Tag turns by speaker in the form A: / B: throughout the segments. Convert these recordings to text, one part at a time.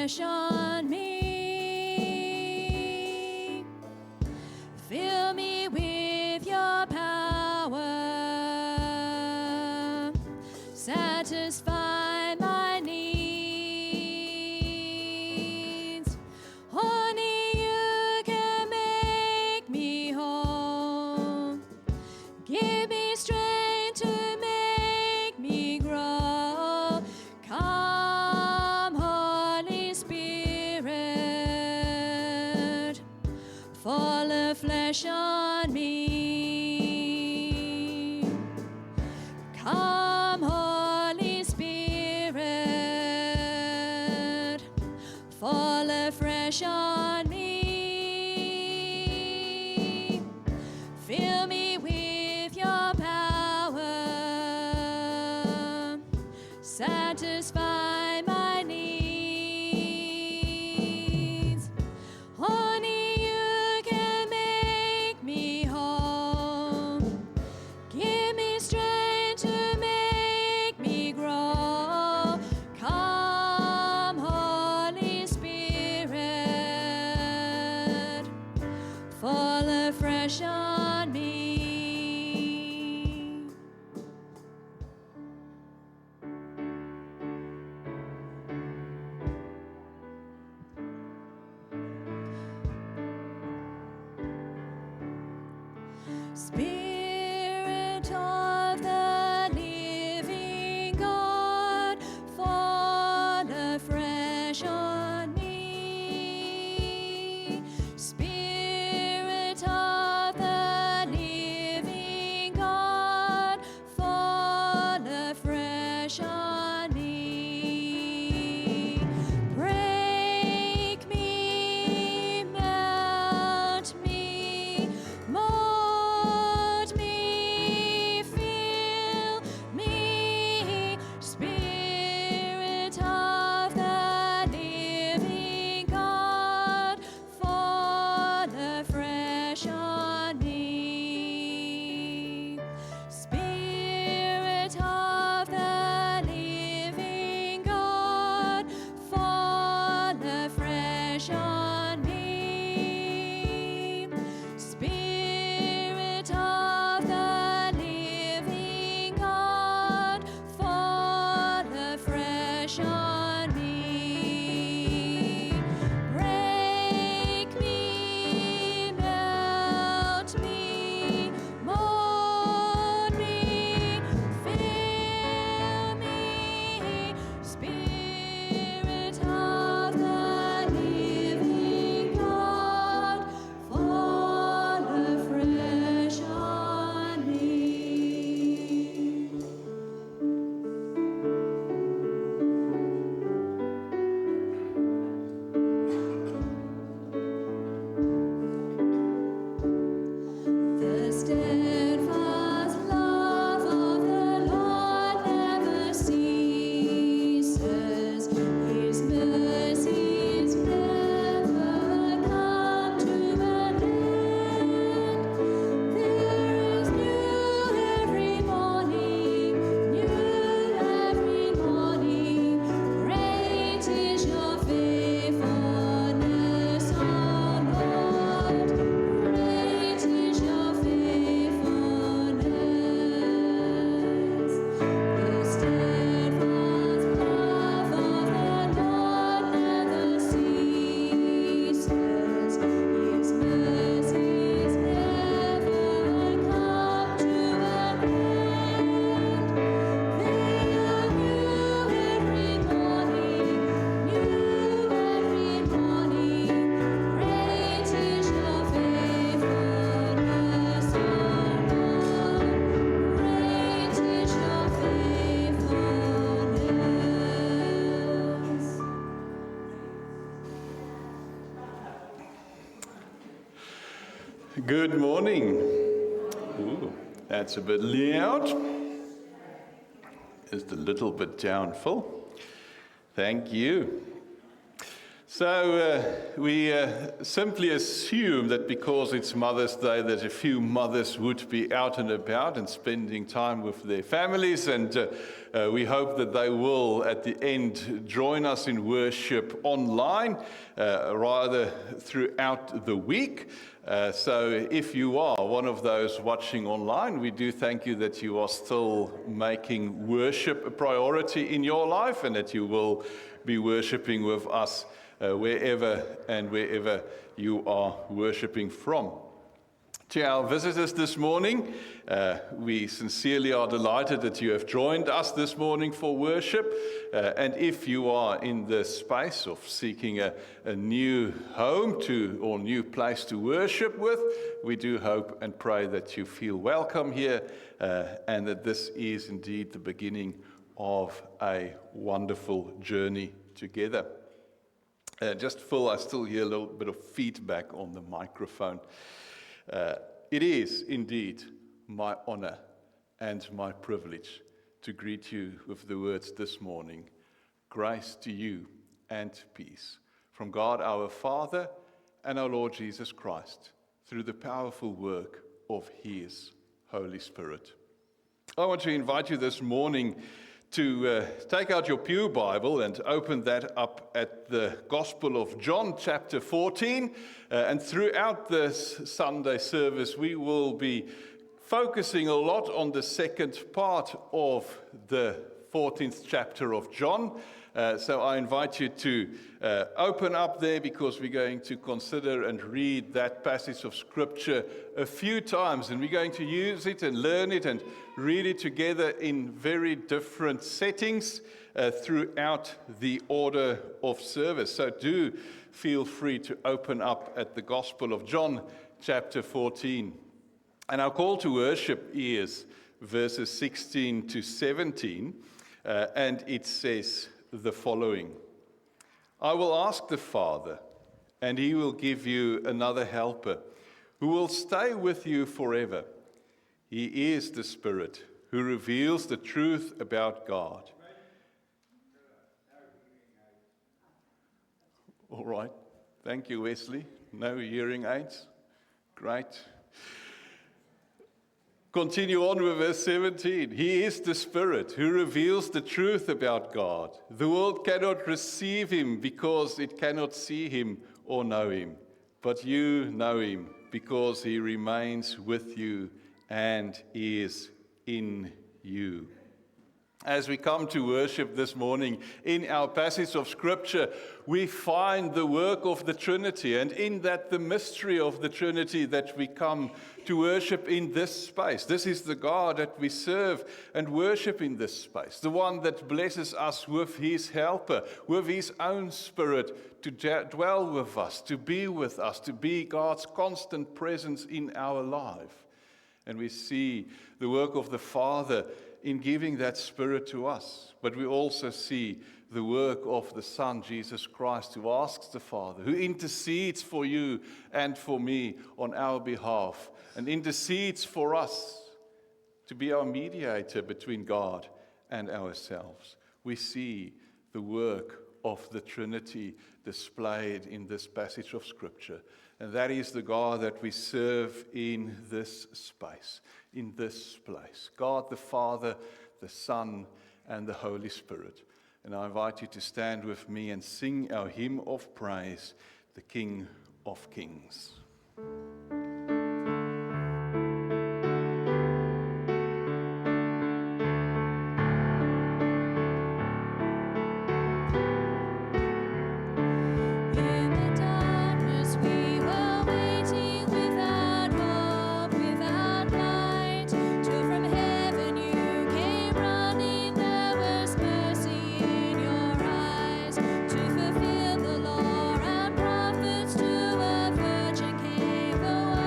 A: afresh on me. Fill me with your power. Satisfy my needs. Only you can make me whole. Give me strength to make me grow. Come, Holy Spirit, fall afresh on me. Come, Holy Spirit, fall afresh on me. Fill me with your power. Satisfy my needs. Only you can make me whole. Give me strength to make me grow. Come, Holy Spirit, fall afresh on me. Spirit of the living God, fall afresh on me. Spirit of the living God, fall afresh on me. Break me, melt me, mold me, fill me. Spirit of the living God, fall afresh on me. Spirit of the living God, fall afresh on me. Spirit of the living God, fall afresh on me. Break me, melt me, mold me, fill me. Spirit of the living God, fall afresh on me. The steadfast love of the Lord never ceases. His mercies never come to an end. There is new every morning, new every morning. Great is your faithfulness, O Lord. Great is your faithfulness. The steadfast love of the Lord never ceases. His mercies never come to an end. They are new every morning, new every morning. Great is your faithfulness, O Lord. Great is your faithfulness.
B: Good morning. Ooh, that's a bit loud. Just a little bit down full. Thank you. So we simply assume that because it's Mother's Day, that a few mothers would be out and about and spending time with their families, and we hope that they will, at the end, join us in worship online, rather throughout the week. So if you are one of those watching online, we do thank you that you are still making worship a priority in your life, and that you will be worshiping with us wherever you are worshiping from. To our visitors this morning, we sincerely are delighted that you have joined us this morning for worship. And if you are in the space of seeking a new home or new place to worship with, we do hope and pray that you feel welcome here, and that this is indeed the beginning of a wonderful journey together. Just Phil, I still hear a little bit of feedback on the microphone. It is indeed my honor and my privilege to greet you with the words this morning: grace to you and peace from God our Father and our Lord Jesus Christ, through the powerful work of His Holy Spirit. I want to invite you this morning to take out your pew Bible and open that up at the Gospel of John, chapter 14. And throughout this Sunday service, we will be focusing a lot on the second part of the 14th chapter of John. So I invite you to open up there, because we're going to consider and read that passage of Scripture a few times, and we're going to use it and learn it and read it together in very different settings throughout the order of service. So do feel free to open up at the Gospel of John, chapter 14. And our call to worship is verses 16 to 17, and it says the following: I will ask the Father, and He will give you another helper, who will stay with you forever. He is the Spirit who reveals the truth about God. All right. Thank you, Wesley. No hearing aids. Great. Continue on with verse 17. He is the Spirit who reveals the truth about God. The world cannot receive Him because it cannot see Him or know Him. But you know Him because He remains with you and is in you. As we come to worship this morning, in our passage of Scripture, we find the work of the Trinity, and in that the mystery of the Trinity that we come to worship in this space. This is the God that we serve and worship in this space, the one that blesses us with His helper, with His own Spirit to dwell with us, to be God's constant presence in our life. And we see the work of the Father in giving that Spirit to us. But we also see the work of the Son, Jesus Christ, who asks the Father, who intercedes for you and for me on our behalf, and intercedes for us to be our mediator between God and ourselves. We see the work of the Trinity displayed in this passage of Scripture. And that is the God that we serve in this space, in this place. God the Father, the Son, and the Holy Spirit. And I invite you to stand with me and sing our hymn of praise, the King of Kings.
A: In the darkness we were waiting, without hope, without light, till from heaven you came running. There was mercy in your eyes, to fulfill the law and prophets. To a virgin came the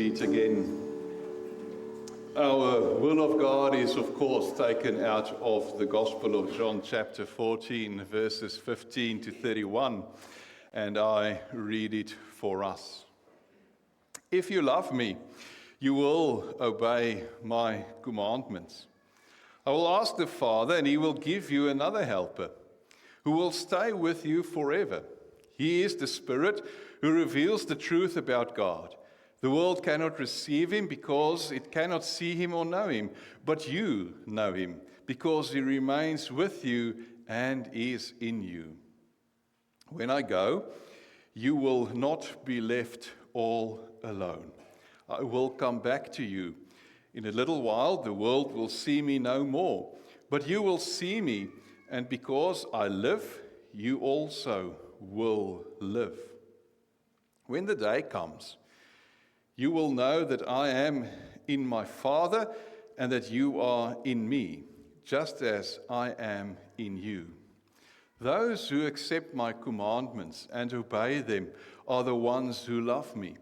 B: meet again. Our will of God is, of course, taken out of the Gospel of John, chapter 14, verses 15 to 31, and I read it for us. If you love me, you will obey my commandments. I will ask the Father, and he will give you another helper, who will stay with you forever. He is the Spirit who reveals the truth about God. The world cannot receive him because it cannot see him or know him, but you know him because he remains with you and is in you. When I go, you will not be left all alone. I will come back to you. In a little while, the world will see me no more, but you will see me, and because I live, you also will live. When the day comes, you will know that I am in my Father and that you are in me, just as I am in you. Those who accept my commandments and obey them are the ones who love me.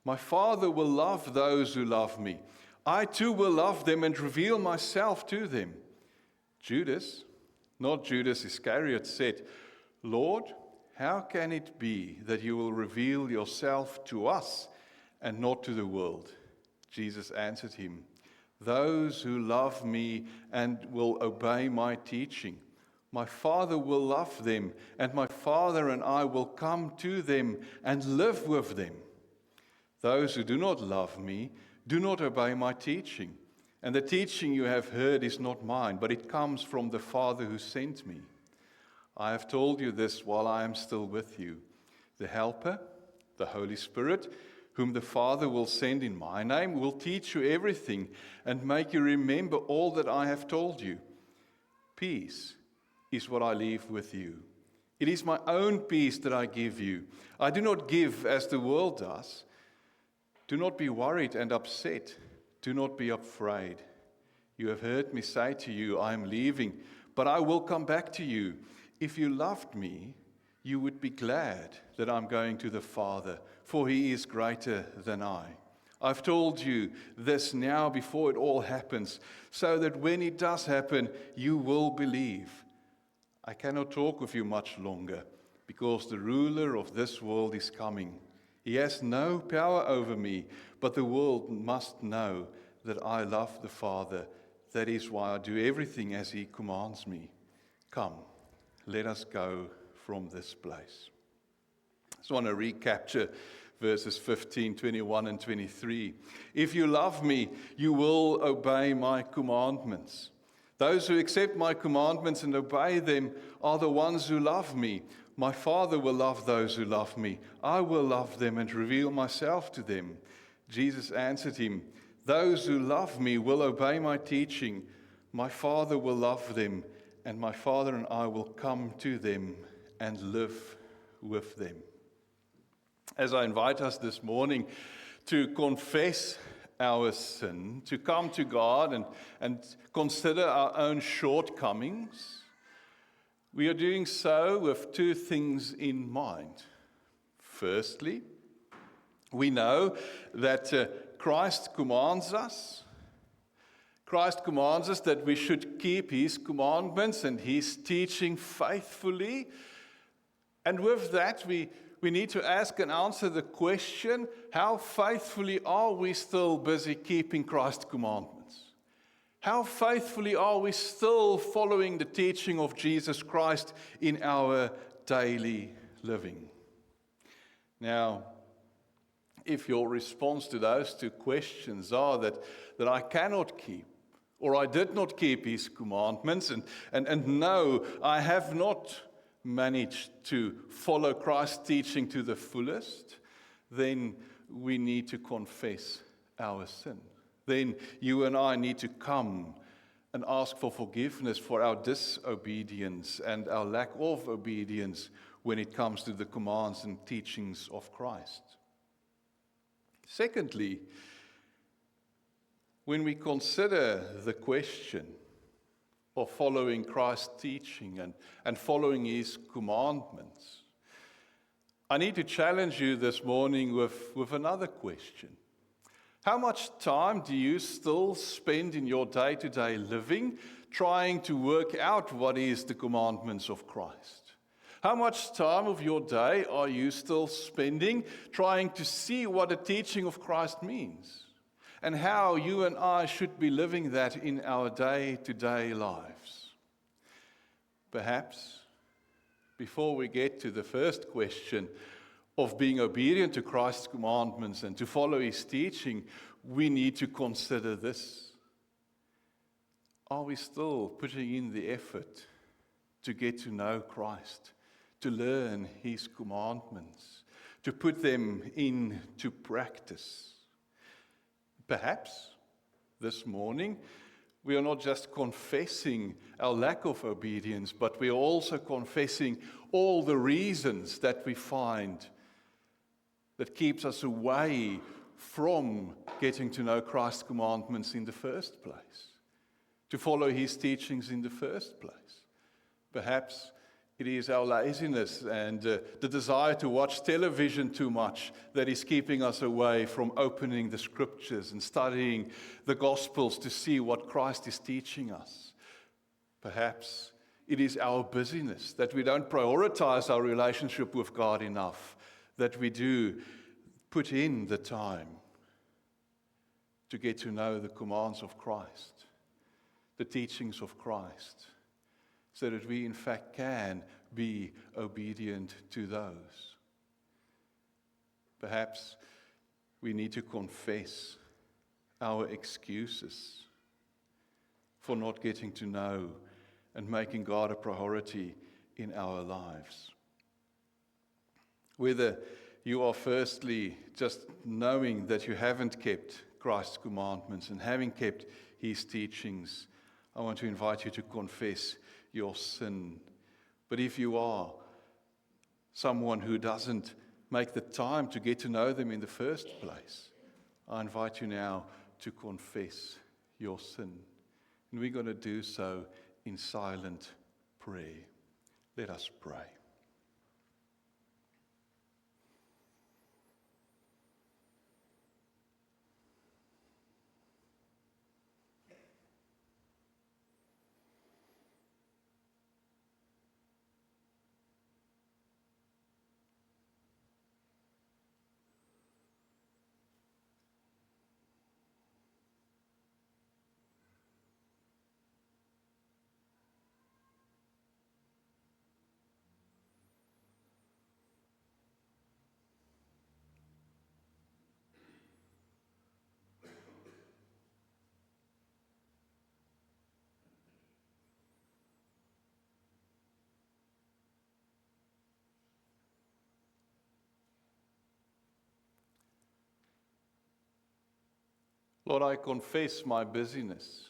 B: My Father will love those who love me. I too will love them and reveal myself to them. Judas, not Judas Iscariot, said, Lord, how can it be that you will reveal yourself to us and not to the world? Jesus answered him, those who love me and will obey my teaching, my Father will love them, and my Father and I will come to them and live with them. Those who do not love me do not obey my teaching, and the teaching you have heard is not mine, but it comes from the Father who sent me. I have told you this while I am still with you. The Helper, the Holy Spirit, whom the Father will send in my name, will teach you everything and make you remember all that I have told you. Peace is what I leave with you. It is my own peace that I give you. I do not give as the world does. Do not be worried and upset. Do not be afraid. You have heard me say to you, I am leaving, but I will come back to you. If you loved me, you would be glad that I'm going to the Father, for he is greater than I. I've told you this now before it all happens, so that when it does happen, you will believe. I cannot talk with you much longer, because the ruler of this world is coming. He has no power over me, but the world must know that I love the Father. That is why I do everything as he commands me. Come, let us go from this place. I just want to recapture verses 15, 21, and 23. If you love me, you will obey my commandments. Those who accept my commandments and obey them are the ones who love me. My Father will love those who love me. I will love them and reveal myself to them. Jesus answered him, those who love me will obey my teaching. My Father will love them, and my Father and I will come to them and live with them. As I invite us this morning to confess our sin, to come to God and consider our own shortcomings, we are doing so with two things in mind. Firstly, we know that Christ commands us. Christ commands us that we should keep his commandments and his teaching faithfully. And with that, we need to ask and answer the question, how faithfully are we still busy keeping Christ's commandments? How faithfully are we still following the teaching of Jesus Christ in our daily living? Now, if your response to those two questions are that I cannot keep, or I did not keep his commandments, and no, I have not managed to follow Christ's teaching to the fullest, then we need to confess our sin. Then you and I need to come and ask for forgiveness for our disobedience and our lack of obedience when it comes to the commands and teachings of Christ. Secondly, when we consider the question of following Christ's teaching and following his commandments, I need to challenge you this morning with another question. How much time do you still spend in your day-to-day living trying to work out what is the commandments of Christ? How much time of your day are you still spending trying to see what the teaching of Christ means and how you and I should be living that in our day-to-day lives? Perhaps, before we get to the first question of being obedient to Christ's commandments and to follow His teaching, we need to consider this. Are we still putting in the effort to get to know Christ, to learn His commandments, to put them into practice? Perhaps this morning we are not just confessing our lack of obedience, but we are also confessing all the reasons that we find that keeps us away from getting to know Christ's commandments in the first place, to follow His teachings in the first place. Perhaps it is our laziness and the desire to watch television too much that is keeping us away from opening the Scriptures and studying the Gospels to see what Christ is teaching us. Perhaps it is our busyness, that we don't prioritize our relationship with God enough, that we do put in the time to get to know the commands of Christ, the teachings of Christ, so that we in fact can be obedient to those. Perhaps we need to confess our excuses for not getting to know and making God a priority in our lives. Whether you are firstly just knowing that you haven't kept Christ's commandments and having kept His teachings, I want to invite you to confess your sin. But if you are someone who doesn't make the time to get to know them in the first place, I invite you now to confess your sin. And we're going to do so in silent prayer. Let us pray. Lord, I confess my busyness,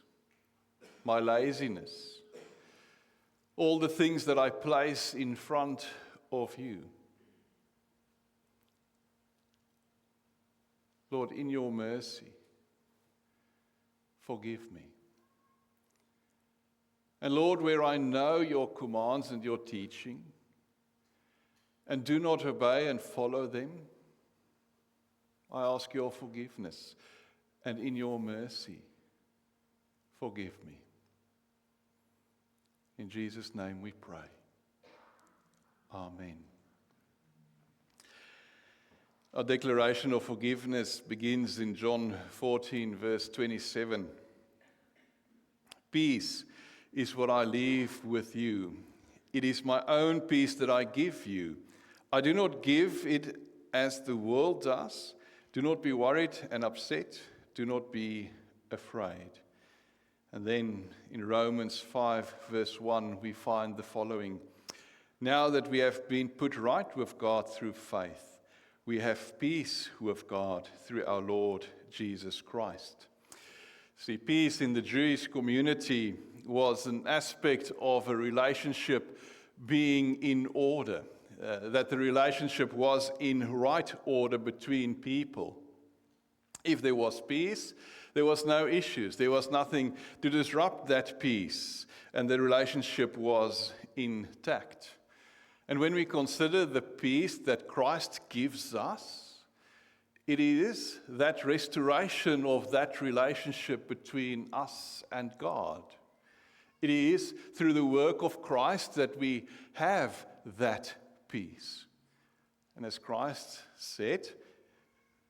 B: my laziness, all the things that I place in front of you. Lord, in your mercy, forgive me. And Lord, where I know your commands and your teaching and do not obey and follow them, I ask your forgiveness. And in your mercy, forgive me. In Jesus' name we pray. Amen. Our declaration of forgiveness begins in John 14, verse 27. Peace is what I leave with you. It is my own peace that I give you. I do not give it as the world does. Do not be worried and upset. Do not be afraid. And then in Romans 5, verse 1, we find the following. Now that we have been put right with God through faith, we have peace with God through our Lord Jesus Christ. See, peace in the Jewish community was an aspect of a relationship being in order, that the relationship was in right order between people. If there was peace, there was no issues. There was nothing to disrupt that peace, and the relationship was intact. And when we consider the peace that Christ gives us, It is that restoration of that relationship between us and God. It is through the work of Christ that we have that peace. And as Christ said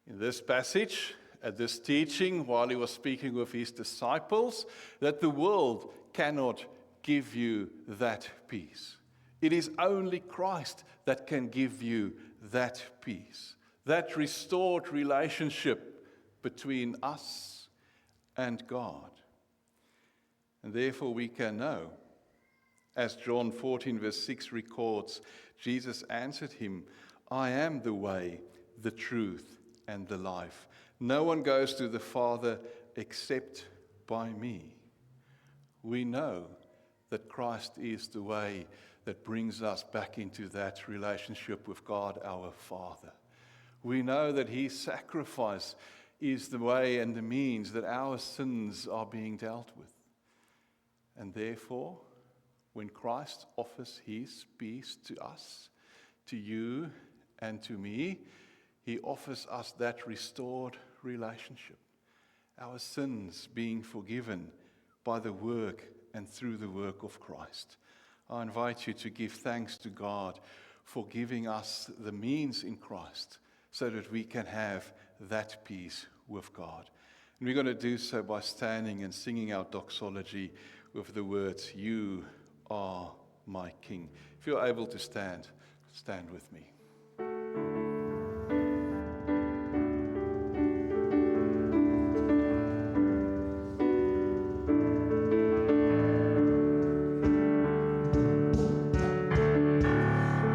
B: in this passage, at this teaching, while he was speaking with his disciples, that the world cannot give you that peace. It is only Christ that can give you that peace, that restored relationship between us and God. And therefore we can know, as John 14 verse 6 records, Jesus answered him, I am the way, the truth, and the life. No one goes to the Father except by me. We know that Christ is the way that brings us back into that relationship with God our Father. We know that his sacrifice is the way and the means that our sins are being dealt with. And therefore, when Christ offers his peace to us, to you and to me, he offers us that restored relationship, our sins being forgiven by the work and through the work of Christ. I invite you to give thanks to God for giving us the means in Christ so that we can have that peace with God. And we're going to do so by standing and singing our doxology with the words, You are my King. If you're able to stand, stand with me.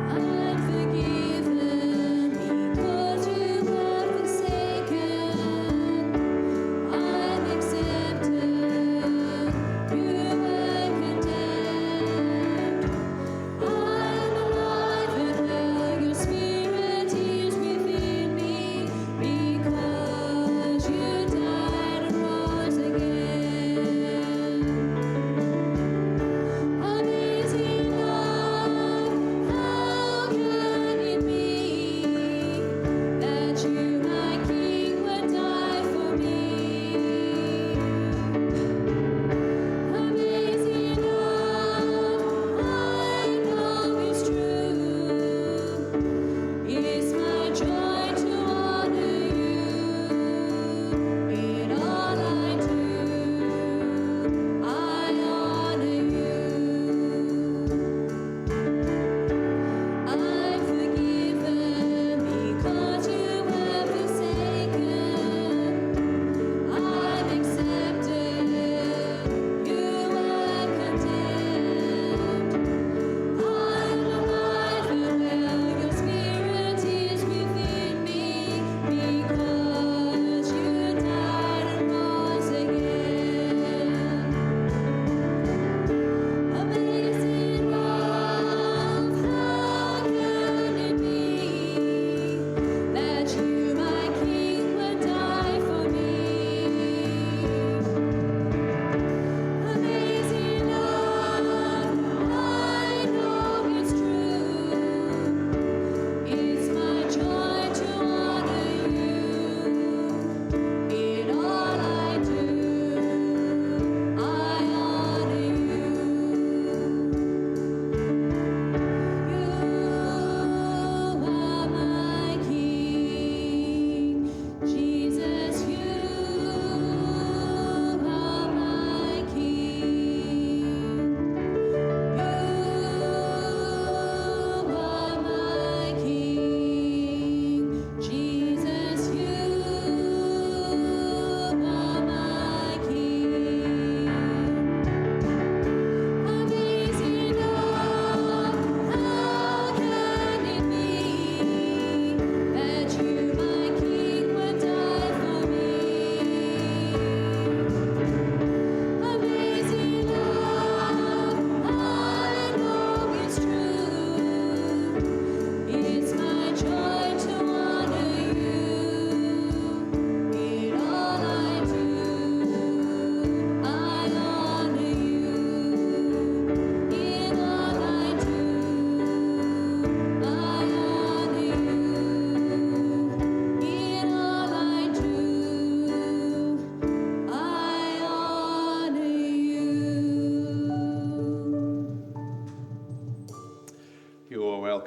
A: I'm forgiven because you were forsaken. I'm accepted, you were condemned. I'm alive and now your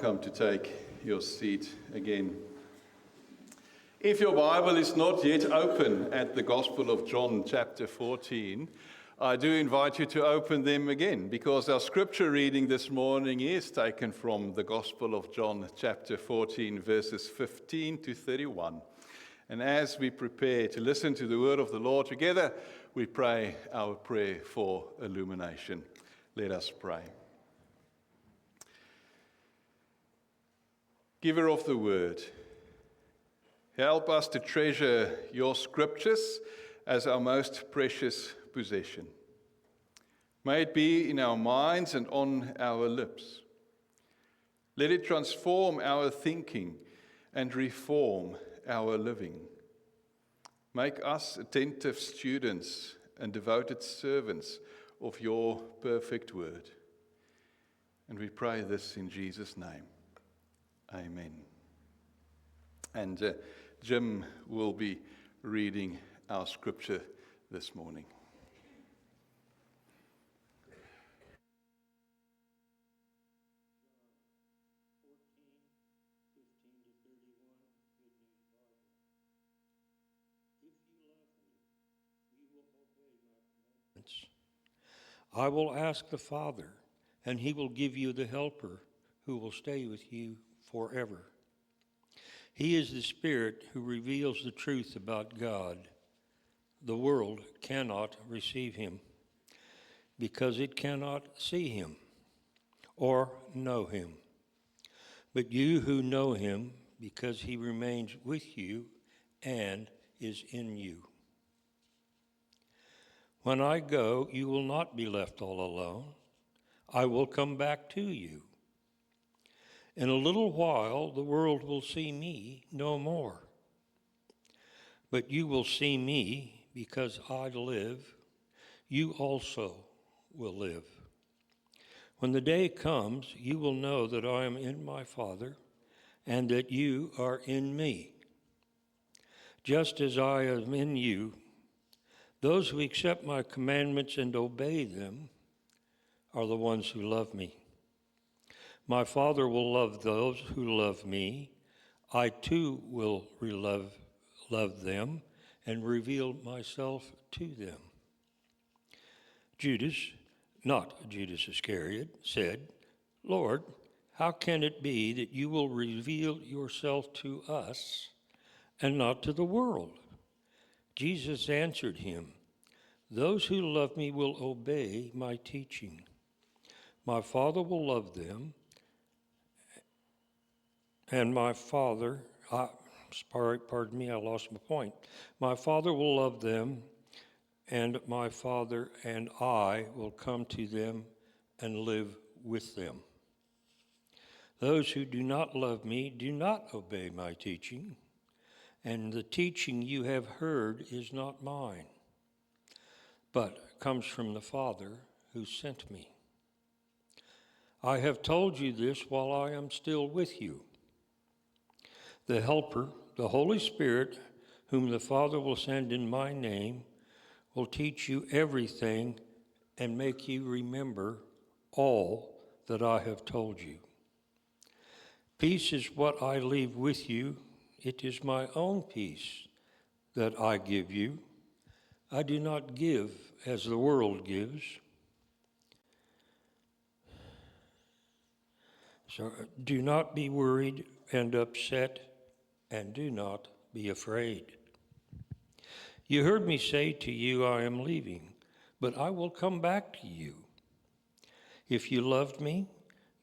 B: welcome to take your seat again. If your Bible is not yet open at the Gospel of John, chapter 14, I do invite you to open them again, because our scripture reading this morning is taken from the Gospel of John, chapter 14, verses 15 to 31. And as we prepare to listen to the word of the Lord together, we pray our prayer for illumination. Let us pray. Giver of the word, help us to treasure your scriptures as our most precious possession. May it be in our minds and on our lips. Let it transform our thinking and reform our living. Make us attentive students and devoted servants of your perfect word. And we pray this in Jesus' name. Amen. And Jim will be reading our scripture this morning.
C: I will ask the Father, and he will give you the Helper who will stay with you forever. He is the Spirit who reveals the truth about God. The world cannot receive him because it cannot see him or know him. But you who know him, because he remains with you and is in you. When I go, you will not be left all alone. I will come back to you. In a little while, the world will see me no more. But you will see me because I live. You also will live. When the day comes, you will know that I am in my Father and that you are in me. Just as I am in you, those who accept my commandments and obey them are the ones who love me. My Father will love those who love me. I too will love them and reveal myself to them. Judas, not Judas Iscariot, said, Lord, how can it be that you will reveal yourself to us and not to the world? Jesus answered him, those who love me will obey my teaching. My Father will love them, and my Father, pardon me, I lost my point. My Father will love them, and my Father and I will come to them and live with them. Those who do not love me do not obey my teaching, and the teaching you have heard is not mine, but comes from the Father who sent me. I have told you this while I am still with you. The Helper, the Holy Spirit, whom the Father will send in my name, will teach you everything and make you remember all that I have told you. Peace is what I leave with you. It is my own peace that I give you. I do not give as the world gives. So do not be worried and upset, and do not be afraid. You heard me say to you, I am leaving, but I will come back to you. If you loved me,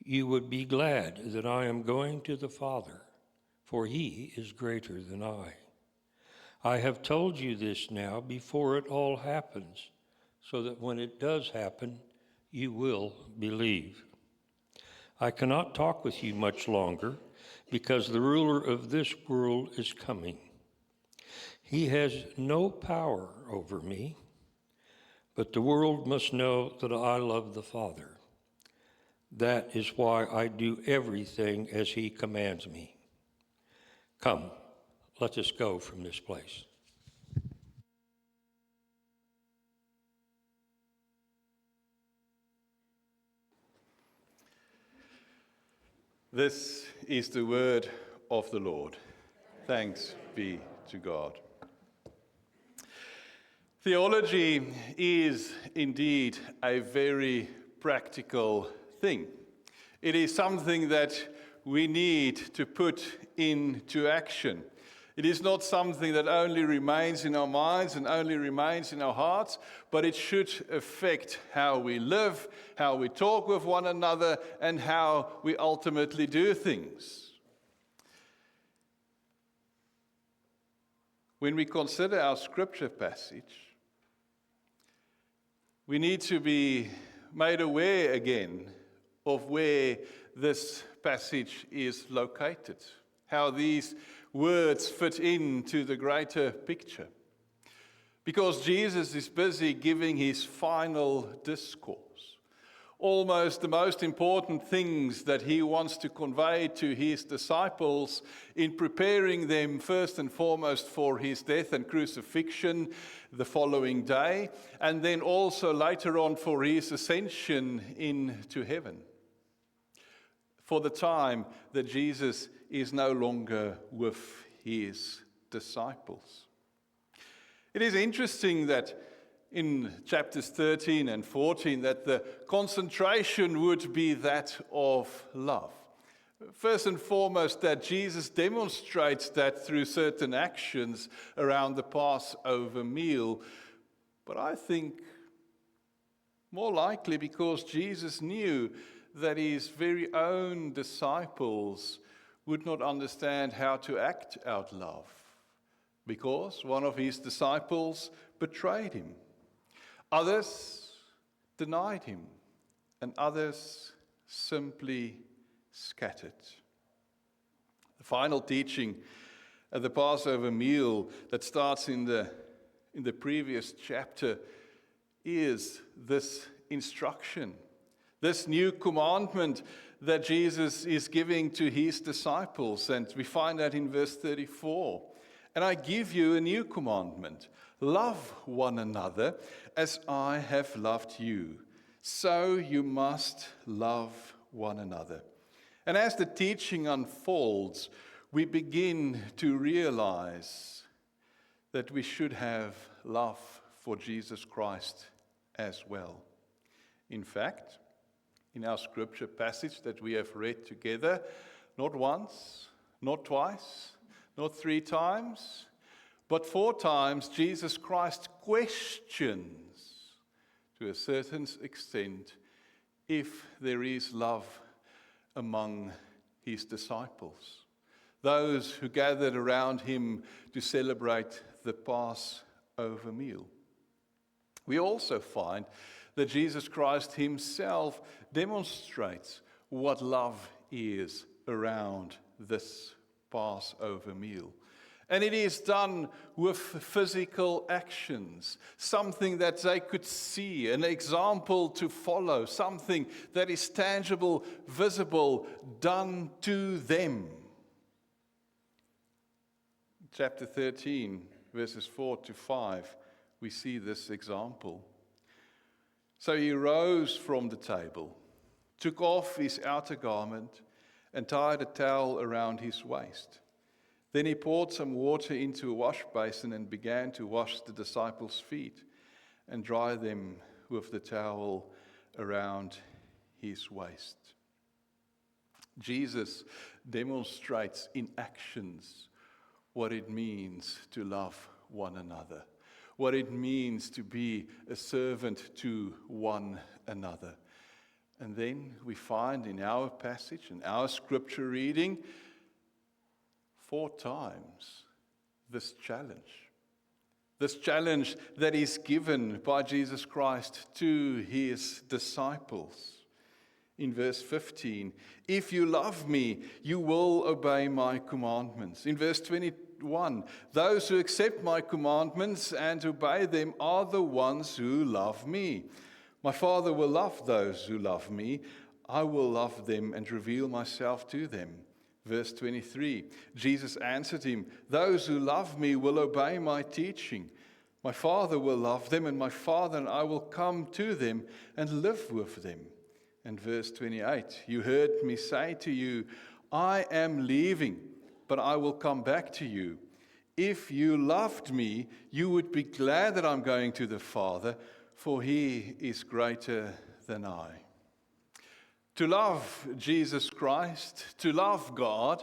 C: you would be glad that I am going to the Father, for he is greater than I. I have told you this now before it all happens, so that when it does happen, you will believe. I cannot talk with you much longer, because the ruler of this world is coming. He has no power over me, but the world must know that I love the Father. That is why I do everything as he commands me. Come, let us go from this place.
B: This is the word of the Lord. Thanks be to God. Theology is indeed a very practical thing. It is something that we need to put into action. It is not something that only remains in our minds and only remains in our hearts, but it should affect how we live, how we talk with one another, and how we ultimately do things. When we consider our scripture passage, we need to be made aware again of where this passage is located, how these words fit into the greater picture. Because Jesus is busy giving his final discourse, almost the most important things that he wants to convey to his disciples in preparing them first and foremost for his death and crucifixion the following day, and then also later on for his ascension into heaven. For the time that Jesus is no longer with his disciples. It is interesting that in chapters 13 and 14 that the concentration would be that of love. First and foremost, that Jesus demonstrates that through certain actions around the Passover meal. But I think more likely because Jesus knew that his very own disciples would not understand how to act out love, because one of his disciples betrayed him. Others denied him, and others simply scattered. The final teaching at the Passover meal that starts in the previous chapter is this instruction, this new commandment that Jesus is giving to his disciples. And we find that in verse 34. And I give you a new commandment. Love one another as I have loved you. So you must love one another. And as the teaching unfolds, we begin to realize that we should have love for Jesus Christ as well. In fact, in our scripture passage that we have read together, not once, not twice, not 3 times, but 4 times, Jesus Christ questions to a certain extent if there is love among his disciples, those who gathered around him to celebrate the Passover meal. We also find that Jesus Christ himself demonstrates what love is around this Passover meal. And it is done with physical actions, something that they could see, an example to follow, something that is tangible, visible, done to them. Chapter 13, verses 4 to 5, we see this example. So he rose from the table, took off his outer garment, and tied a towel around his waist. Then he poured some water into a wash basin and began to wash the disciples' feet and dry them with the towel around his waist. Jesus demonstrates in actions what it means to love one another, what it means to be a servant to one another. And then we find in our passage, in our scripture reading, 4 times this challenge that is given by Jesus Christ to his disciples. In verse 15, if you love me, you will obey my commandments. In verse 21, those who accept my commandments and obey them are the ones who love me. My Father will love those who love me. I will love them and reveal myself to them. Verse 23, Jesus answered him, those who love me will obey my teaching. My Father will love them, and my Father and I will come to them and live with them. And verse 28, you heard me say to you, I am leaving, but I will come back to you. If you loved me, you would be glad that I'm going to the Father, for he is greater than I. To love Jesus Christ, to love God,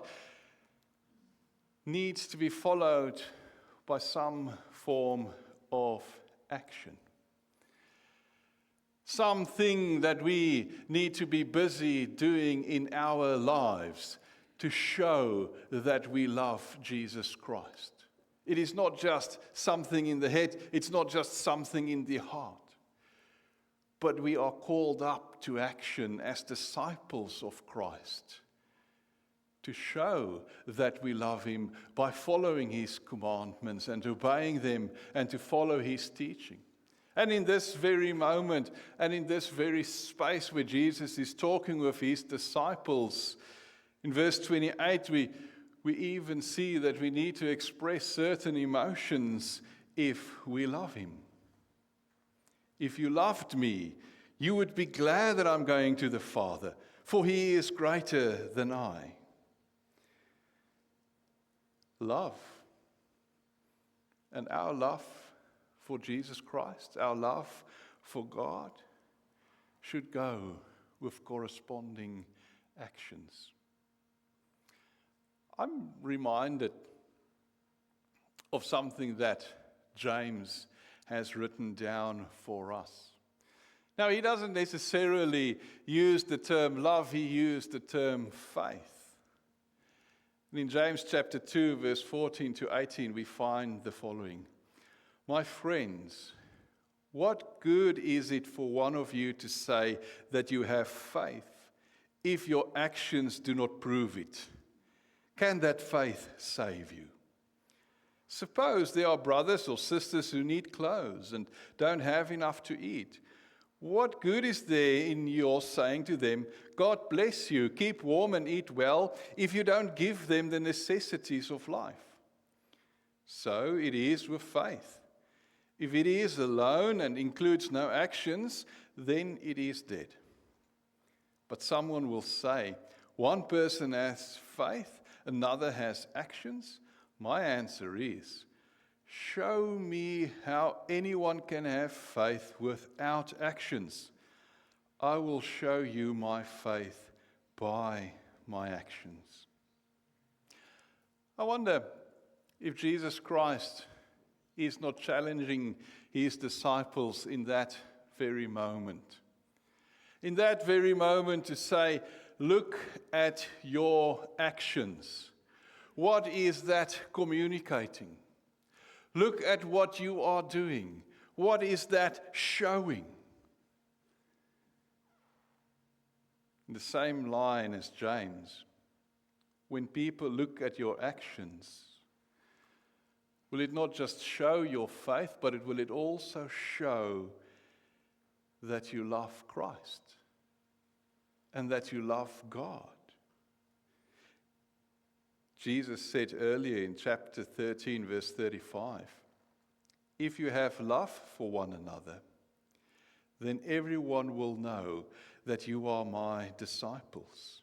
B: needs to be followed by some form of action. Something that we need to be busy doing in our lives to show that we love Jesus Christ. It is not just something in the head, it's not just something in the heart. But we are called up to action as disciples of Christ to show that we love him by following his commandments and obeying them and to follow his teaching. And in this very moment and in this very space where Jesus is talking with his disciples, in verse 28 we even see that we need to express certain emotions if we love him. If you loved me, you would be glad that I'm going to the Father, for he is greater than I. Love. And our love for Jesus Christ, our love for God, should go with corresponding actions. I'm reminded of something that James has written down for us. Now, he doesn't necessarily use the term love, he used the term faith. And in James chapter 2, verse 14 to 18, we find the following. My friends, what good is it for one of you to say that you have faith if your actions do not prove it? Can that faith save you? Suppose there are brothers or sisters who need clothes and don't have enough to eat. What good is there in your saying to them, God bless you, keep warm and eat well, if you don't give them the necessities of life? So it is with faith. If it is alone and includes no actions, then it is dead. But someone will say, one person has faith, another has actions. My answer is, show me how anyone can have faith without actions. I will show you my faith by my actions. I wonder if Jesus Christ is not challenging his disciples in that very moment. In that very moment to say, look at your actions. What is that communicating? Look at what you are doing. What is that showing? In the same line as James, when people look at your actions, will it not just show your faith, but will it also show that you love Christ and that you love God? Jesus said earlier in chapter 13, verse 35, if you have love for one another, then everyone will know that you are my disciples.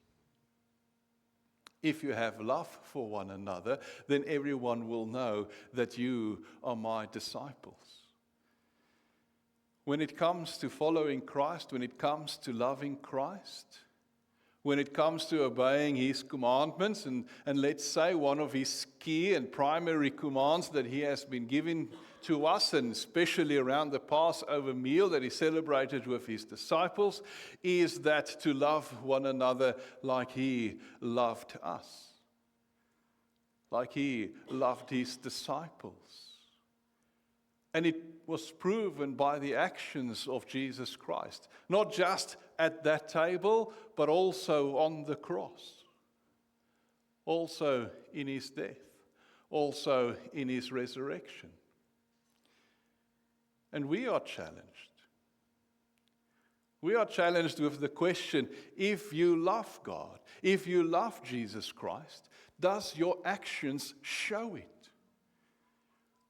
B: If you have love for one another, then everyone will know that you are my disciples. When it comes to following Christ, when it comes to loving Christ, when it comes to obeying his commandments, and let's say one of his key and primary commands that he has been given to us, and especially around the Passover meal that he celebrated with his disciples, is that to love one another like he loved us, like he loved his disciples. And it was proven by the actions of Jesus Christ, not just at that table, but also on the cross, also in his death, also in his resurrection. And we are challenged. We are challenged with the question, if you love God, if you love Jesus Christ, does your actions show it?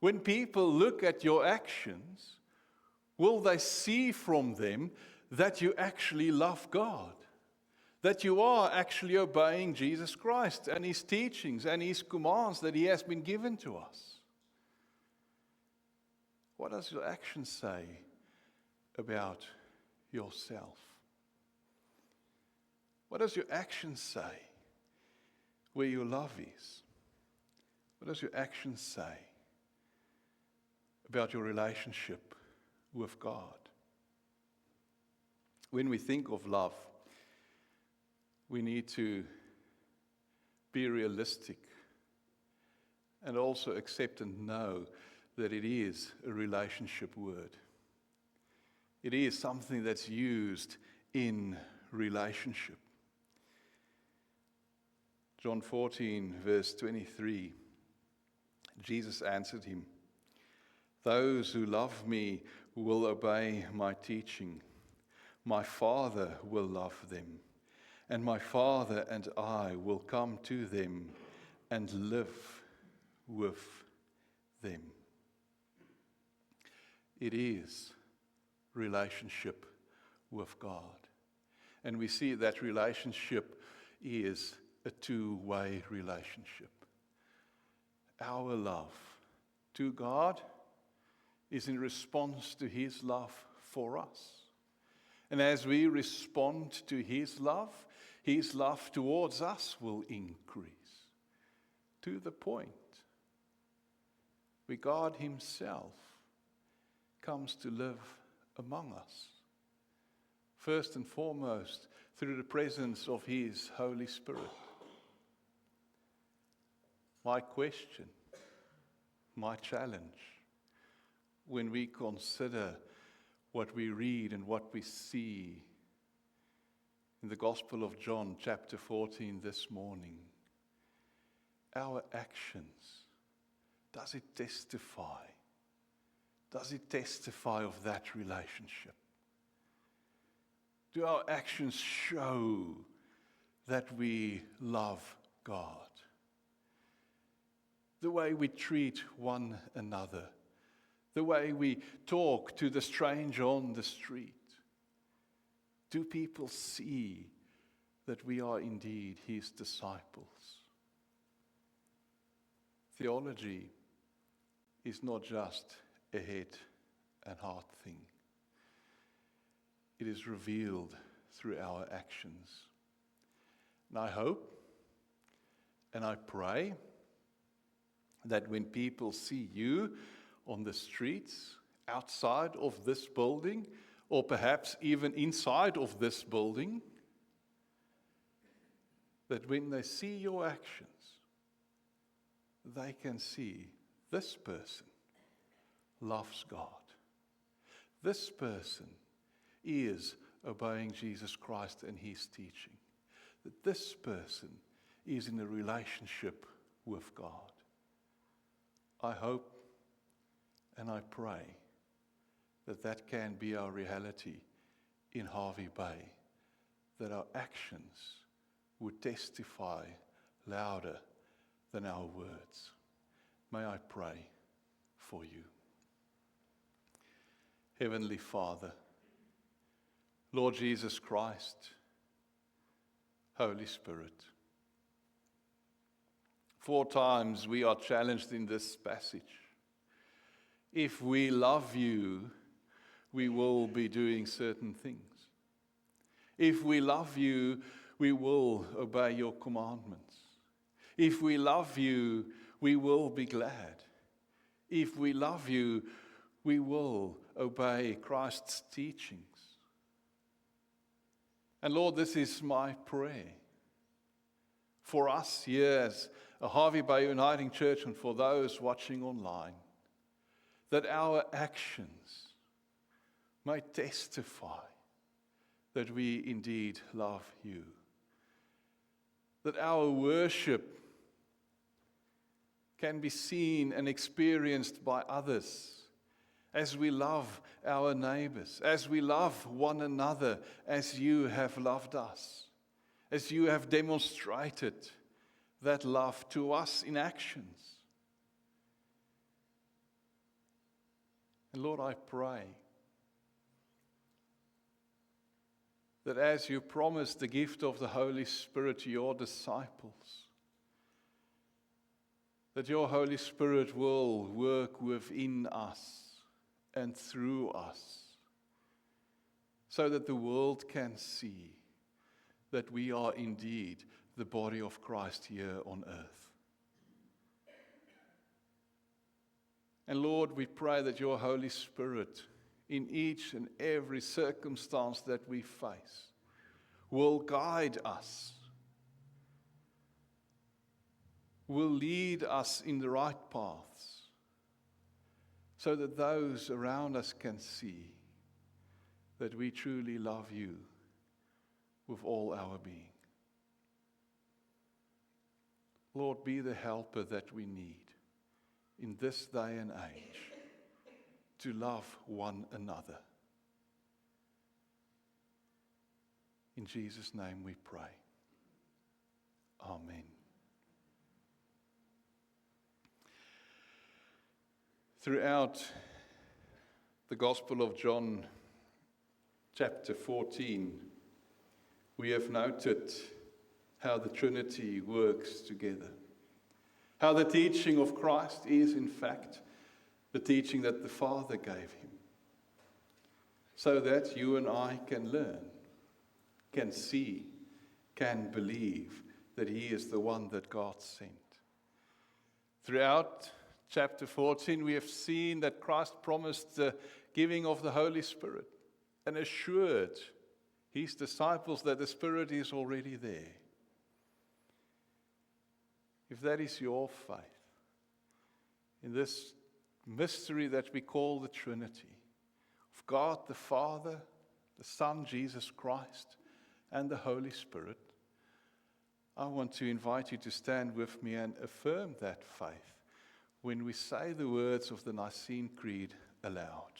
B: When people look at your actions, will they see from them that you actually love God, that you are actually obeying Jesus Christ and His teachings and His commands that He has been given to us? What does your action say about yourself? What does your action say where your love is? What does your action say about your relationship with God? When we think of love, we need to be realistic and also accept and know that it is a relationship word. It is something that's used in relationship. John 14, verse 23, Jesus answered him, "Those who love me will obey my teaching. My Father will love them, and my Father and I will come to them and live with them." It is relationship with God. And we see that relationship is a two-way relationship. Our love to God is in response to His love for us. And as we respond to His love towards us will increase to the point where God Himself comes to live among us. First and foremost, through the presence of His Holy Spirit. My question, my challenge, when we consider what we read and what we see in the Gospel of John, chapter 14 this morning, our actions, does it testify? Does it testify of that relationship? Do our actions show that we love God? The way we treat one another, the way we talk to the stranger on the street. Do people see that we are indeed His disciples? Theology is not just a head and heart thing. It is revealed through our actions. And I hope and I pray that when people see you on the streets, outside of this building, or perhaps even inside of this building, that when they see your actions, they can see this person loves God. This person is obeying Jesus Christ and His teaching. That this person is in a relationship with God. I hope and I pray that that can be our reality in Harvey Bay, that our actions would testify louder than our words. May I pray for you. Heavenly Father, Lord Jesus Christ, Holy Spirit, 4 times we are challenged in this passage. If we love you, we will be doing certain things. If we love you, we will obey your commandments. If we love you, we will be glad. If we love you, we will obey Christ's teachings. And Lord, this is my prayer for us here as a Harvey Bay Uniting Church and for those watching online, that our actions may testify that we indeed love you. That our worship can be seen and experienced by others as we love our neighbors, as we love one another, as you have loved us, as you have demonstrated that love to us in actions. And Lord, I pray that as you promised the gift of the Holy Spirit to your disciples, that your Holy Spirit will work within us and through us, so that the world can see that we are indeed the body of Christ here on earth. And Lord, we pray that your Holy Spirit, in each and every circumstance that we face, will guide us, will lead us in the right paths, so that those around us can see that we truly love you with all our being. Lord, be the helper that we need in this day and age to love one another. In Jesus' name we pray. Amen. Throughout the Gospel of John, chapter 14, we have noted how the Trinity works together. How the teaching of Christ is, in fact, the teaching that the Father gave him, so that you and I can learn, can see, can believe that he is the one that God sent. Throughout chapter 14, we have seen that Christ promised the giving of the Holy Spirit and assured his disciples that the Spirit is already there. If that is your faith, in this mystery that we call the Trinity, of God the Father, the Son, Jesus Christ, and the Holy Spirit, I want to invite you to stand with me and affirm that faith when we say the words of the Nicene Creed aloud.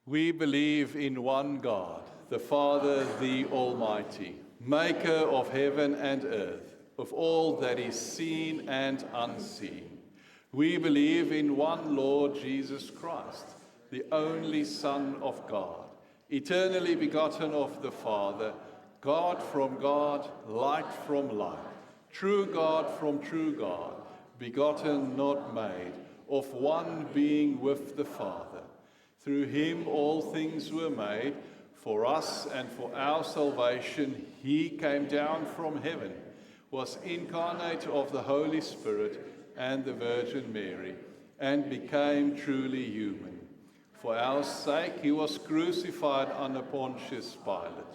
B: We believe in one God, the Father, the Almighty, maker of heaven and earth, of all that is seen and unseen. We believe in one Lord Jesus Christ, the only Son of God, eternally begotten of the Father, God from God, light from light, true God from true God, begotten, not made, of one being with the Father. Through him all things were made. For us and for our salvation, he came down from heaven, was incarnate of the Holy Spirit and the Virgin Mary, and became truly human. For our sake, he was crucified under Pontius Pilate.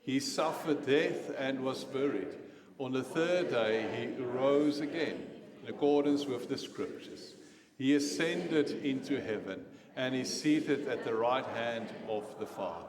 B: He suffered death and was buried. On the third day, he arose again, in accordance with the Scriptures. He ascended into heaven and is seated at the right hand of the Father.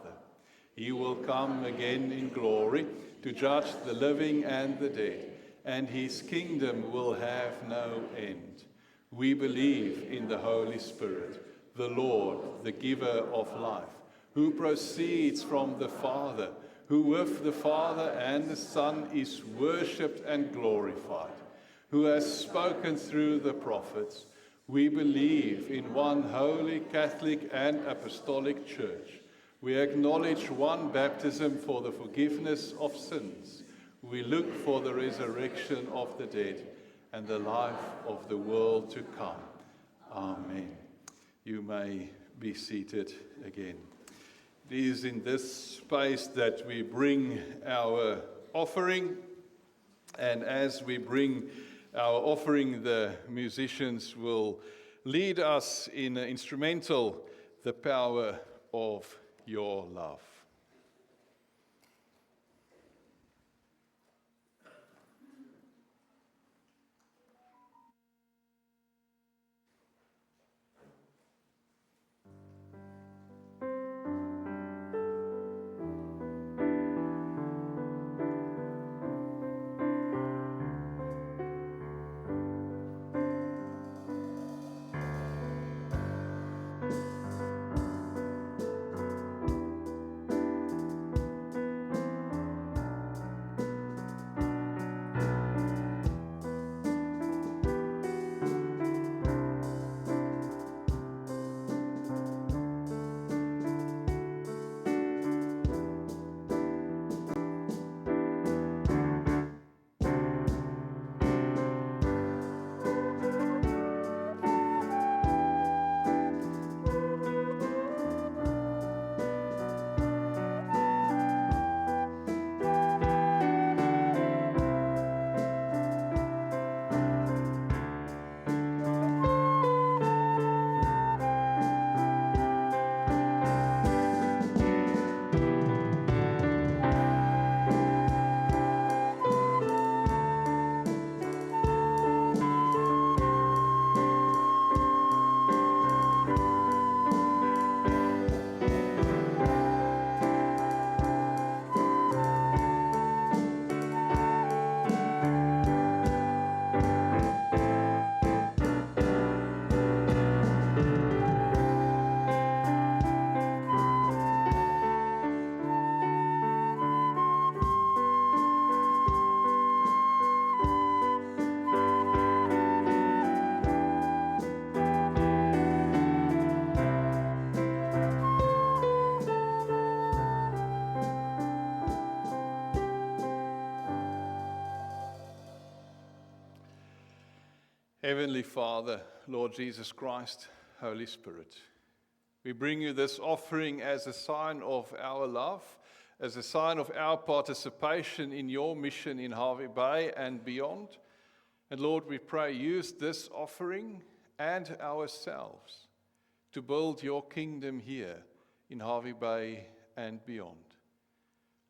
B: He will come again in glory to judge the living and the dead, and his kingdom will have no end. We believe in the Holy Spirit, the Lord, the giver of life, who proceeds from the Father, who with the Father and the Son is worshipped and glorified, who has spoken through the prophets. We believe in one holy, Catholic, and Apostolic Church. We acknowledge one baptism for the forgiveness of sins. We look for the resurrection of the dead and the life of the world to come. Amen. You may be seated again. It is in this space that we bring our offering, and as we bring our offering, the musicians will lead us in an instrumental, The Power of Your Love. Heavenly Father, Lord Jesus Christ, Holy Spirit, we bring you this offering as a sign of our love, as a sign of our participation in your mission in Harvey Bay and beyond. And Lord, we pray, use this offering and ourselves to build your kingdom here in Harvey Bay and beyond.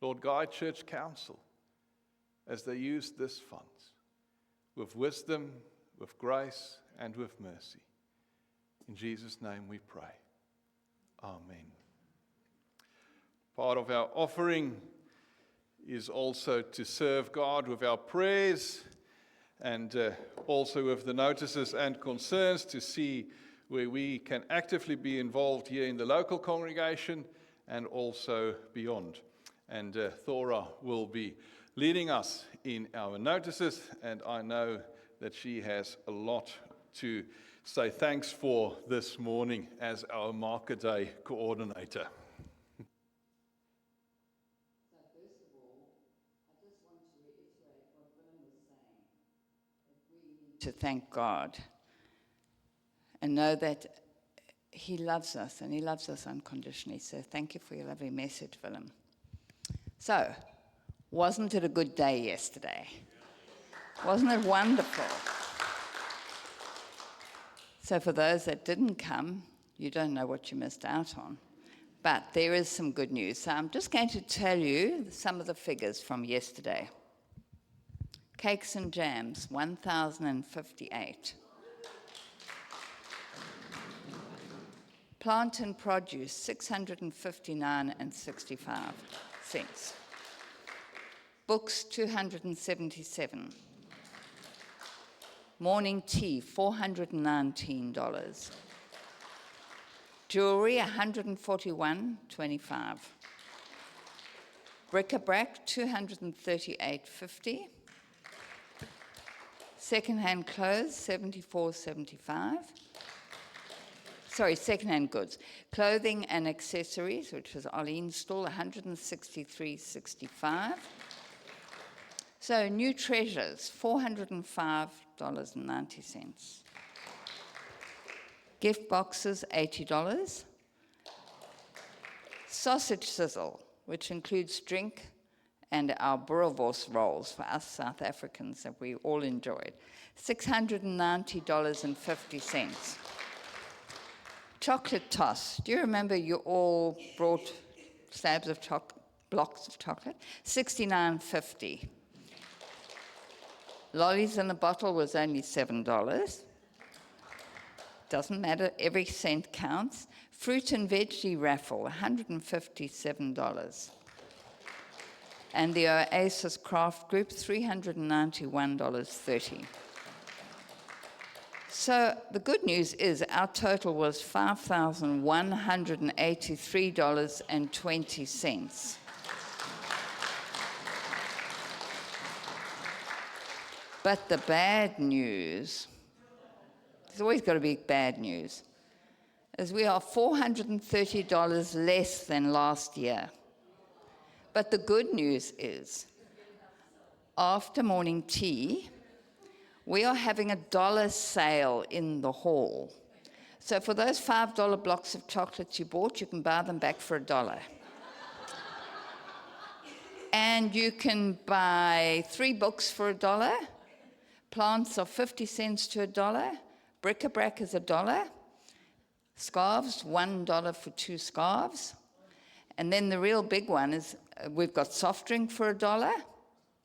B: Lord, guide Church Council as they use this funds with wisdom, with grace, and with mercy. In Jesus' name we pray. Amen. Part of our offering is also to serve God with our prayers and also with the notices and concerns to see where we can actively be involved here in the local congregation and also beyond. And Thora will be leading us in our notices, and I know that she has a lot to say thanks for this morning as our Market Day coordinator.
D: So first of all, I just want to reiterate what Willem was saying, that we need to thank God and know that He loves us, and He loves us unconditionally. So thank you for your lovely message, Willem. So, wasn't it a good day yesterday? Wasn't it wonderful? So for those that didn't come, you don't know what you missed out on. But there is some good news. So I'm just going to tell you some of the figures from yesterday. Cakes and jams, 1,058. Plant and produce, 659.65 cents. Books, 277. Morning tea, $419. Jewelry, $141.25. Bric-a-brac, $238.50. Second-hand clothes, $74.75. Sorry, second-hand goods. Clothing and accessories, which was Arlene's stall, $163.65. So, new treasures, $405.90. Gift boxes, $80. Sausage sizzle, which includes drink and our boerewors rolls for us South Africans that we all enjoyed, $690.50. Chocolate toss. Do you remember you all brought slabs of blocks of chocolate? $69.50. Lollies in a bottle was only $7. Doesn't matter, every cent counts. Fruit and veggie raffle, $157. And the Oasis Craft Group, $391.30. So the good news is our total was $5,183.20. But the bad news, there's always got to be bad news, is we are $430 less than last year. But the good news is, after morning tea, we are having a $1 sale in the hall. So for those $5 blocks of chocolates you bought, you can buy them back for $1. And you can buy 3 books for $1. Plants are 50 cents to $1. Bric-a-brac is $1. Scarves, $1 for 2 scarves. And then the real big one is we've got soft drink for $1.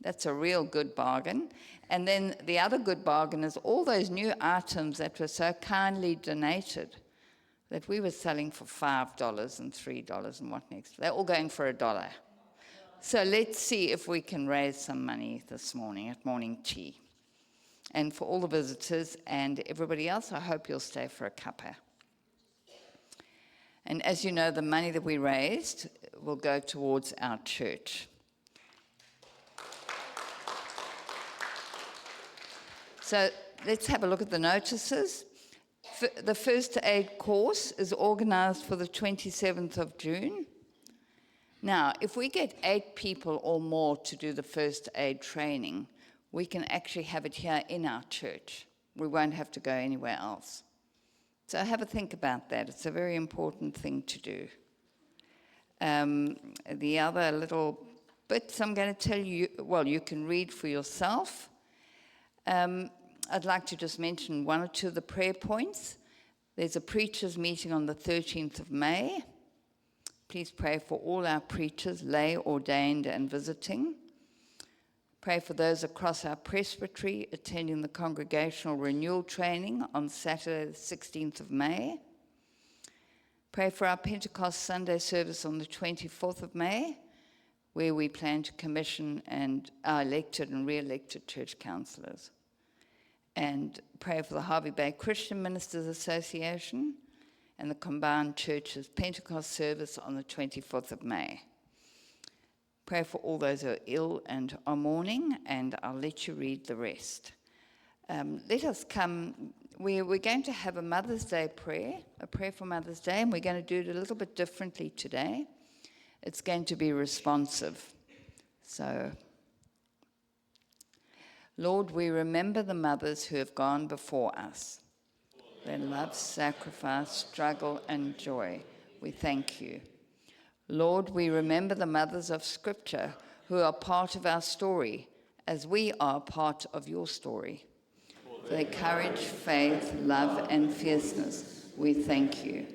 D: That's a real good bargain. And then the other good bargain is all those new items that were so kindly donated that we were selling for $5 and $3 and what next. They're all going for $1. So let's see if we can raise some money this morning at morning tea. And for all the visitors and everybody else, I hope you'll stay for a cuppa. And as you know, the money that we raised will go towards our church. So let's have a look at the notices. The first aid course is organized for the 27th of June. Now, if we get 8 people or more to do the first aid training, we can actually have it here in our church. We won't have to go anywhere else. So have a think about that. It's a very important thing to do. The other little bits I'm going to tell you, well, you can read for yourself. I'd like to just mention one or two of the prayer points. There's a preachers' meeting on the 13th of May. Please pray for all our preachers, lay, ordained, and visiting. Pray for those across our presbytery attending the congregational renewal training on Saturday, the 16th of May. Pray for our Pentecost Sunday service on the 24th of May, where we plan to commission our elected and re-elected church councillors. And pray for the Harvey Bay Christian Ministers Association and the combined churches Pentecost service on the 24th of May. Pray for all those who are ill and are mourning, and I'll let you read the rest. Let us come. We're going to have a Mother's Day prayer, a prayer for Mother's Day, and we're going to do it a little bit differently today. It's going to be responsive. So, Lord, we remember the mothers who have gone before us. Their love, sacrifice, struggle, and joy. We thank you. Lord, we remember the mothers of Scripture who are part of our story, as we are part of your story. For their courage, faith, love, and fierceness, we thank you.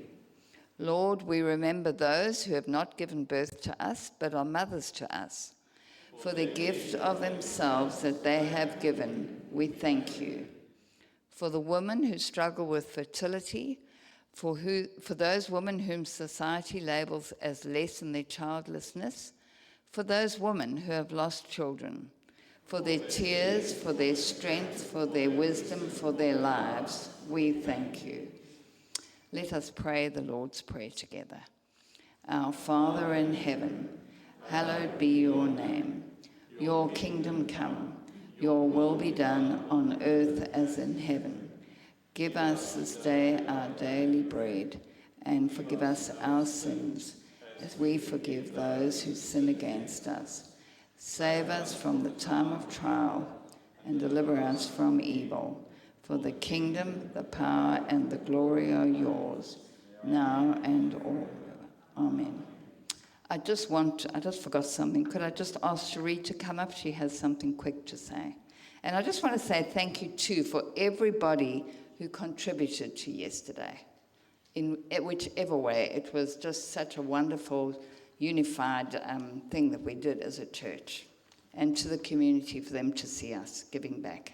D: Lord, we remember those who have not given birth to us, but are mothers to us. For the gift of themselves that they have given, we thank you. For the women who struggle with fertility, for those women whom society labels as less in their childlessness, for those women who have lost children, for their tears, for their strength, for their wisdom, for their lives, we thank you. Let us pray the Lord's Prayer together. Our Father in heaven, hallowed be your name. Your kingdom come, your will be done on earth as in heaven. Give us this day our daily bread, and forgive us our sins, as we forgive those who sin against us. Save us from the time of trial, and deliver us from evil. For the kingdom, the power, and the glory are yours, now and always. Amen. I just forgot something. Could I just ask Cherie to come up? She has something quick to say. And I just want to say thank you, too, for everybody who contributed to yesterday. In whichever way, it was just such a wonderful, unified thing that we did as a church. And to the community for them to see us giving back.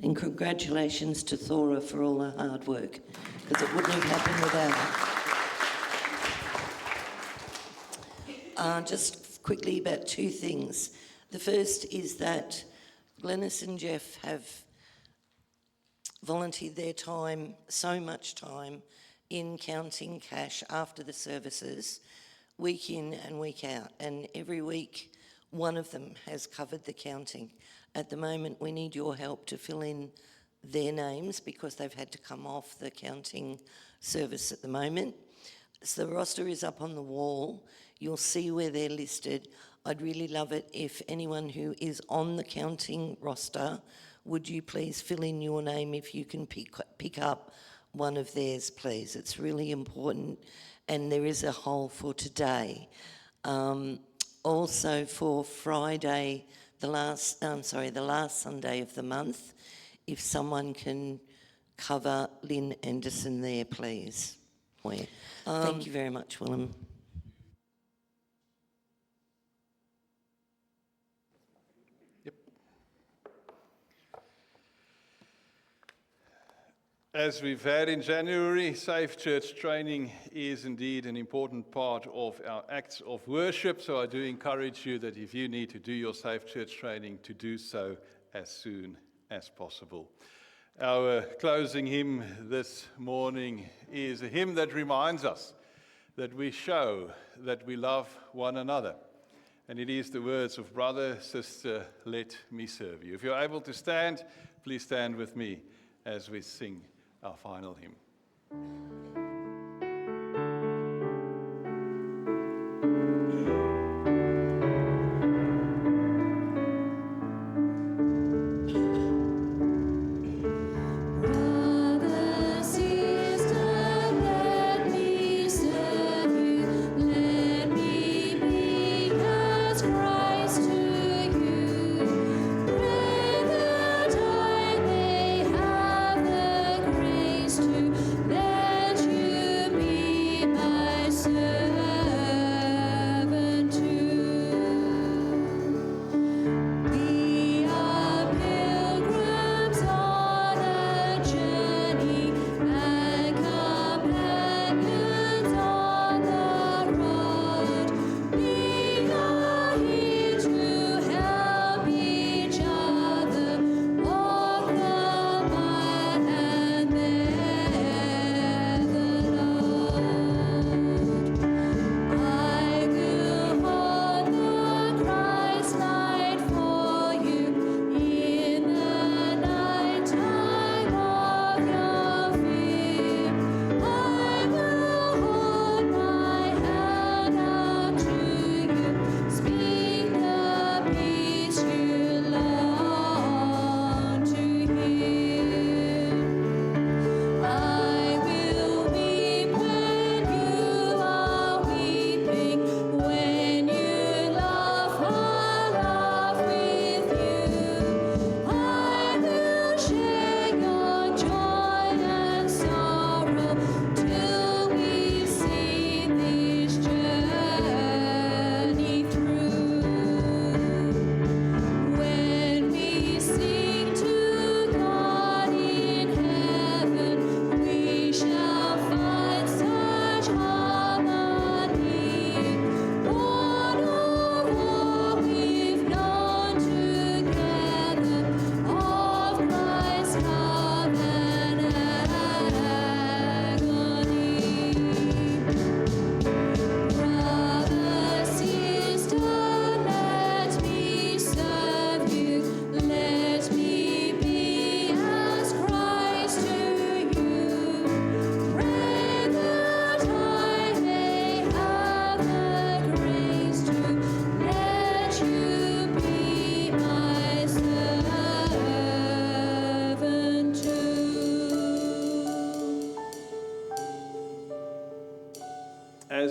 E: And congratulations to Thora for all her hard work, because it wouldn't have happened without her. Just quickly about two things. The first is that Glenys and Jeff have volunteered their time, so much time, in counting cash after the services, week in and week out. And every week, one of them has covered the counting. At the moment, we need your help to fill in their names because they've had to come off the counting service at the moment. So the roster is up on the wall. You'll see where they're listed. I'd really love it if anyone who is on the counting roster, would you please fill in your name if you can pick up one of theirs, please. It's really important. And there is a hole for today. Also for Friday, the last Sunday of the month, if someone can cover Lynn Anderson there, please. Thank you very much, Willem.
B: As we've had in January, Safe Church training is indeed an important part of our acts of worship. So I do encourage you that if you need to do your Safe Church training, to do so as soon as possible. Our closing hymn this morning is a hymn that reminds us that we show that we love one another. And it is the words of Brother, Sister, let me serve you. If you're able to stand, please stand with me as we sing our final hymn.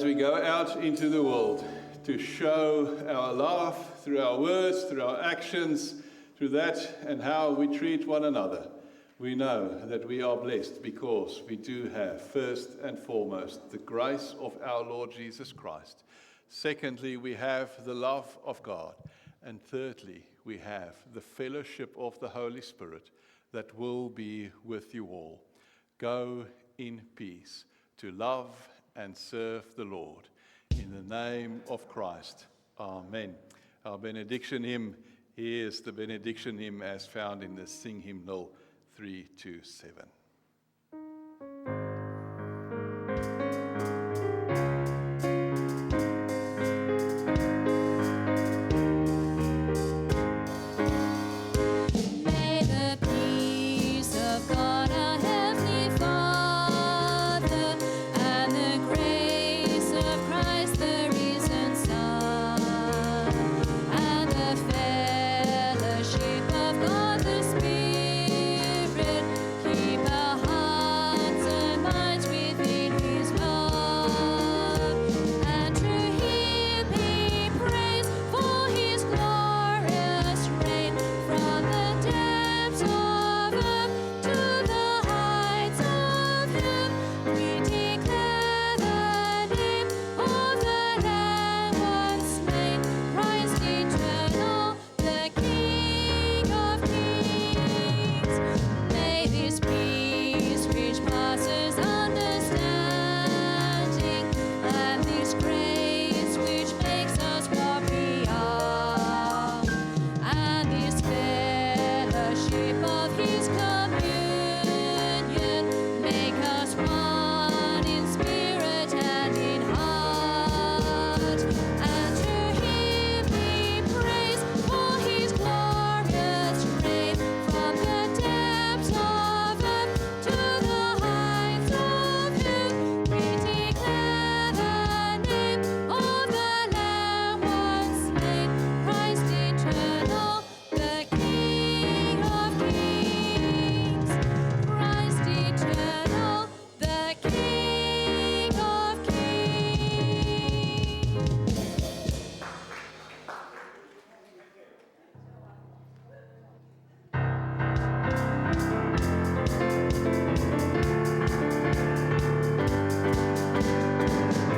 B: we go out into the world to show our love through our words, through our actions, through that and how we treat one another, we know that we are blessed because we do have, first and foremost, the grace of our Lord Jesus Christ. Secondly, we have the love of God. And thirdly, we have the fellowship of the Holy Spirit that will be with you all. Go in peace to love and serve the Lord. In the name of Christ. Amen. Our benediction hymn is the benediction hymn as found in the Sing Hymnal 327.
A: May the peace of God our Heavenly Father and the grace of Christ the risen Son and the fellowship of God the Spirit keep our hearts and minds within His love, and to Him be praise for His glorious reign from the depths of earth to the heights of heaven. We declare the name of the Lamb once slain, Christ eternal, the King of kings. May this peace which passes understanding, and this grace which makes us what we are, and this fellowship of His communion make us one in spirit and in heart. And to Him be praise for His glorious reign from the depths of earth to the heights of heaven. We declare the name of the Lamb once slain, Christ eternal, the King of kings. Christ eternal, the King of kings.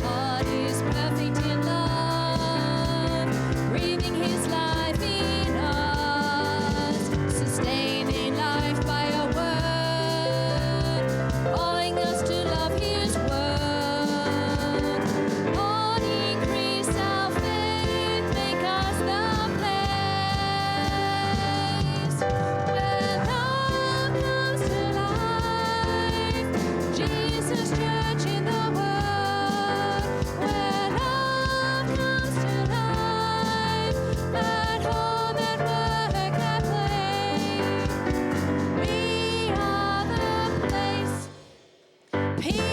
A: God is perfect in love, breathing His life in us, sustaining life by a word, calling us to love His word. Lord, increase our faith, make us the place where love comes to life. Jesus, Church in the world, where love comes to life, at home, at work, at play. We are the place. Peace